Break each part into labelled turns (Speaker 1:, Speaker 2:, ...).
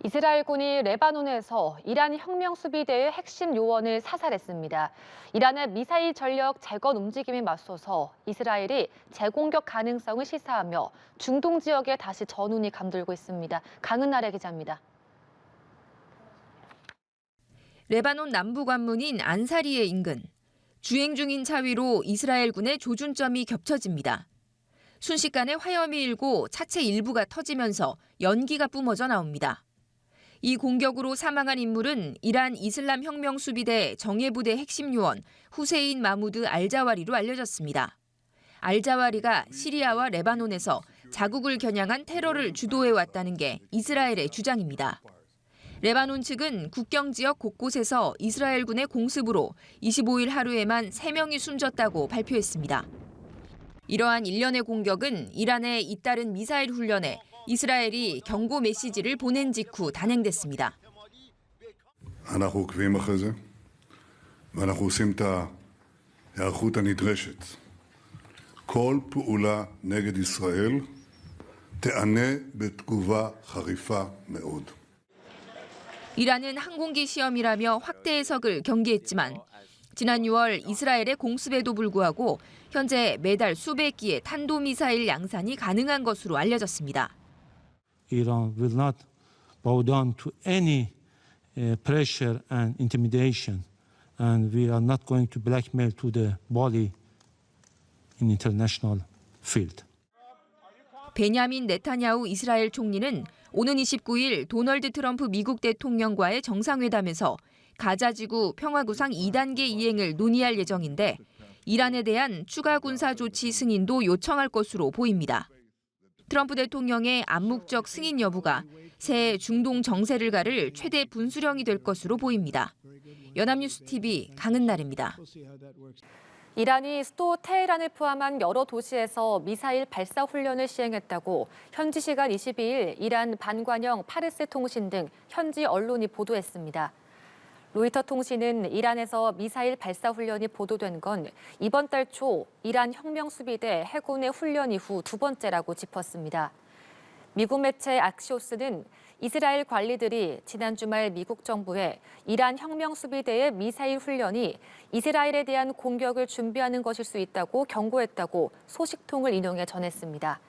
Speaker 1: 이스라엘군이 레바논에서 이란 혁명수비대의 핵심 요원을 사살했습니다. 이란의 미사일 전력 재건 움직임에 맞서서 이스라엘이 재공격 가능성을 시사하며 중동 지역에 다시 전운이 감돌고 있습니다. 강은나래 기자입니다.
Speaker 2: 레바논 남부 관문인 안사리의 인근. 주행 중인 차 위로 이스라엘군의 조준점이 겹쳐집니다. 순식간에 화염이 일고 차체 일부가 터지면서 연기가 뿜어져 나옵니다. 이 공격으로 사망한 인물은 이란 이슬람 혁명 수비대 정예부대 핵심 요원 후세인 마무드 알자와리로 알려졌습니다. 알자와리가 시리아와 레바논에서 자국을 겨냥한 테러를 주도해왔다는 게 이스라엘의 주장입니다. 레바논 측은 국경 지역 곳곳에서 이스라엘군의 공습으로 25일 하루에만 3명이 숨졌다고 발표했습니다. 이러한 일련의 공격은 이란의 잇따른 미사일 훈련에 이스라엘이 경고 메시지를 보낸 직후 단행됐습니다.
Speaker 3: אנחנו עוקבים אחרי זה, ואנחנו עושים את ההיערכות הנדרשת. כל פעולה נגד ישראל תיענה בתגובה חריפה מאוד.
Speaker 2: 이란은 항공기 시험이라며 확대 해석을 경계했지만 지난 6월 이스라엘의 공습에도 불구하고 현재 매달 수백 기의 탄도미사일 양산이 가능한 것으로 알려졌습니다.
Speaker 4: Iran will not bow down to any pressure and intimidation, and we are not going to blackmail to the body in international field.
Speaker 2: 베냐민 네타냐후 이스라엘 총리는 오는 29일 도널드 트럼프 미국 대통령과의 정상회담에서 가자지구 평화구상 2단계 이행을 논의할 예정인데 이란에 대한 추가 군사 조치 승인도 요청할 것으로 보입니다. 트럼프 대통령의 암묵적 승인 여부가 새 중동 정세를 가를 최대 분수령이 될 것으로 보입니다. 연합뉴스 TV 강은나래입니다.
Speaker 1: 이란이 수도 테헤란을 포함한 여러 도시에서 미사일 발사 훈련을 시행했다고 현지 시간 22일 이란 반관영 파르스 통신 등 현지 언론이 보도했습니다. 로이터 통신은 이란에서 미사일 발사 훈련이 보도된 건 이번 달 초 이란 혁명수비대 해군의 훈련 이후 두 번째라고 짚었습니다. 미국 매체 악시오스는 이스라엘 관리들이 지난 주말 미국 정부에 이란 혁명수비대의 미사일 훈련이 이스라엘에 대한 공격을 준비하는 것일 수 있다고 경고했다고 소식통을 인용해 전했습니다.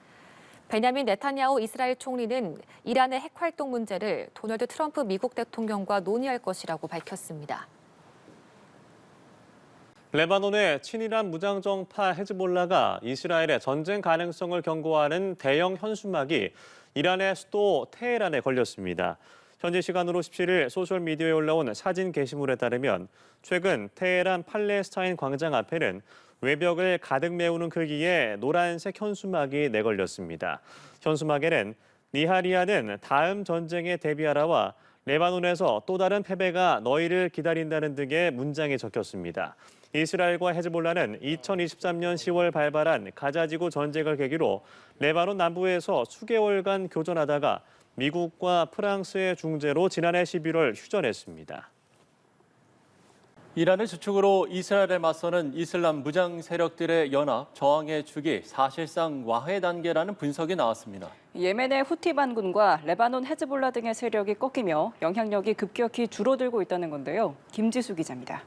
Speaker 1: 베냐민 네타냐후 이스라엘 총리는 이란의 핵 활동 문제를 도널드 트럼프 미국 대통령과 논의할 것이라고 밝혔습니다.
Speaker 5: 레바논의 친이란 무장정파 헤즈볼라가 이스라엘의 전쟁 가능성을 경고하는 대형 현수막이 이란의 수도 테헤란에 걸렸습니다. 현지 시간으로 17일 소셜미디어에 올라온 사진 게시물에 따르면 최근 테헤란 팔레스타인 광장 앞에는 외벽을 가득 메우는 크기의 노란색 현수막이 내걸렸습니다. 현수막에는 니하리아는 다음 전쟁에 대비하라와 레바논에서 또 다른 패배가 너희를 기다린다는 등의 문장이 적혔습니다. 이스라엘과 헤즈볼라는 2023년 10월 발발한 가자지구 전쟁을 계기로 레바논 남부에서 수개월간 교전하다가 미국과 프랑스의 중재로 지난해 11월 휴전했습니다.
Speaker 6: 이란을 주축으로 이스라엘에 맞서는 이슬람 무장 세력들의 연합 저항의 축이 사실상 와해 단계라는 분석이 나왔습니다.
Speaker 7: 예멘의 후티 반군과 레바논 헤즈볼라 등의 세력이 꺾이며 영향력이 급격히 줄어들고 있다는 건데요. 김지수 기자입니다.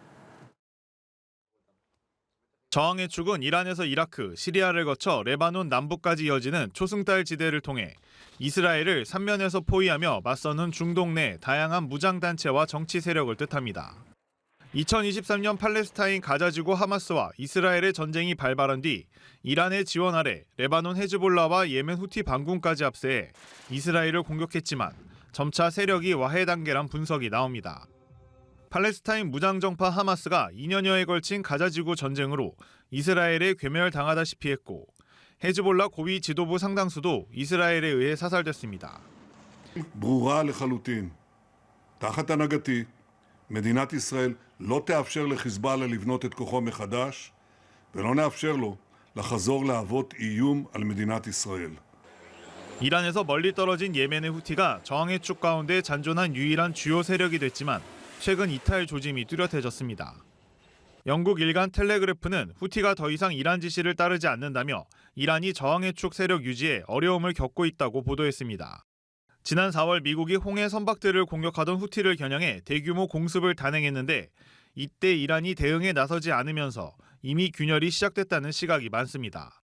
Speaker 8: 저항의 축은 이란에서 이라크, 시리아를 거쳐 레바논 남부까지 이어지는 초승달 지대를 통해 이스라엘을 삼면에서 포위하며 맞서는 중동 내 다양한 무장단체와 정치 세력을 뜻합니다. 2023년 팔레스타인 가자지구 하마스와 이스라엘의 전쟁이 발발한 뒤 이란의 지원 아래 레바논 헤즈볼라와 예멘 후티 반군까지 합세해 이스라엘을 공격했지만 점차 세력이 와해 단계란 분석이 나옵니다. 팔레스타인 무장정파 하마스가 2년여에 걸친 가자지구 전쟁으로 이스라엘에 괴멸당하다시피 했고 헤즈볼라 고위 지도부 상당수도 이스라엘에 의해 사살됐습니다.
Speaker 3: ברורה לחלוטין. תחת הנהגתי, מדינת ישראל לא תאפשר לחיזבאללה לבנות את כוחו מחדש ולא נאפשר לו לחזור להוות איום על מדינת ישראל.
Speaker 8: 이란에서 멀리 떨어진 예멘의 후티가 저항의 축 가운데 잔존한 유일한 주요 세력이 됐지만 최근 이탈 조짐이 뚜렷해졌습니다. 영국 일간 텔레그래프는 후티가 더 이상 이란 지시를 따르지 않는다며 이란이 저항의 축 세력 유지에 어려움을 겪고 있다고 보도했습니다. 지난 4월 미국이 홍해 선박들을 공격하던 후티를 겨냥해 대규모 공습을 단행했는데 이때 이란이 대응에 나서지 않으면서 이미 균열이 시작됐다는 시각이 많습니다.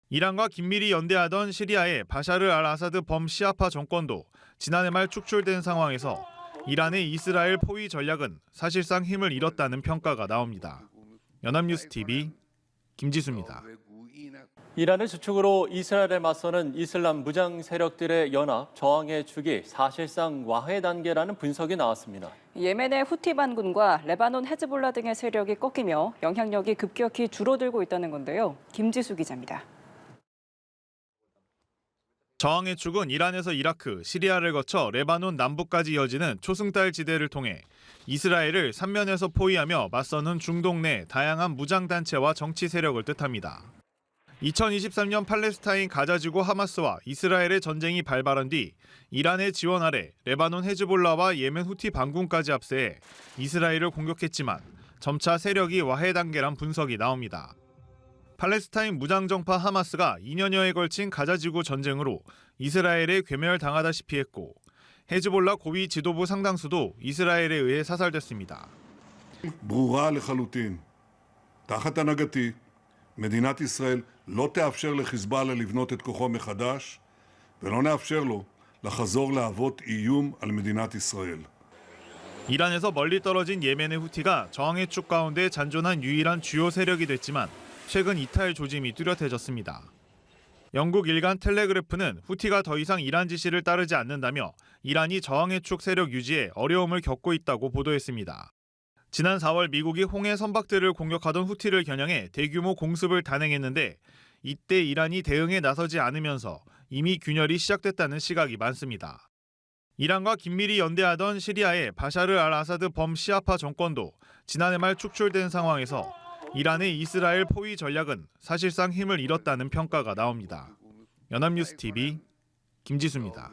Speaker 8: 이란과 긴밀히 연대하던 시리아의 바샤르 알 아사드 범시아파 정권도 지난해 말 축출된 상황에서 이란의 이스라엘 포위 전략은 사실상 힘을 잃었다는 평가가 나옵니다. 연합뉴스 TV 김지수입니다.
Speaker 6: 이란을 주축으로 이스라엘에 맞서는 이슬람 무장 세력들의 연합 저항의 축이 사실상 와해 단계라는 분석이 나왔습니다.
Speaker 7: 예멘의 후티 반군과 레바논 헤즈볼라 등의 세력이 꺾이며 영향력이 급격히 줄어들고 있다는 건데요. 김지수 기자입니다.
Speaker 8: 저항의 축은 이란에서 이라크, 시리아를 거쳐 레바논 남부까지 이어지는 초승달 지대를 통해 이스라엘을 삼면에서 포위하며 맞서는 중동 내 다양한 무장단체와 정치 세력을 뜻합니다. 2023년 팔레스타인 가자지구 하마스와 이스라엘의 전쟁이 발발한 뒤 이란의 지원 아래 레바논 헤즈볼라와 예멘 후티 반군까지 합세해 이스라엘을 공격했지만 점차 세력이 와해 단계란 분석이 나옵니다. 팔레스타인 무장정파 하마스가 2년여에 걸친 가자지구 전쟁으로 이스라엘에 괴멸당하다시피 했고 헤즈볼라 고위 지도부 상당수도 이스라엘에 의해 사살됐습니다.
Speaker 3: ברורה לחלוטין. תחת הנהגתי, מדינת ישראל לא תאפשר לחיזבאללה לבנות את כוחו מחדש, ולא נאפשר לו לחזור להוות איום על מדינת ישראל.
Speaker 8: 이란에서 멀리 떨어진 예멘의 후티가 저항의 축 가운데 잔존한 유일한 주요 세력이 됐지만 최근 이탈 조짐이 뚜렷해졌습니다. 영국 일간 텔레그래프는 후티가 더 이상 이란 지시를 따르지 않는다며 이란이 저항의 축 세력 유지에 어려움을 겪고 있다고 보도했습니다. 지난 4월 미국이 홍해 선박들을 공격하던 후티를 겨냥해 대규모 공습을 단행했는데 이때 이란이 대응에 나서지 않으면서 이미 균열이 시작됐다는 시각이 많습니다. 이란과 긴밀히 연대하던 시리아의 바샤르 알 아사드 범시아파 정권도 지난해 말 축출된 상황에서 이란의 이스라엘 포위 전략은 사실상 힘을 잃었다는 평가가 나옵니다. 연합뉴스 TV 김지수입니다.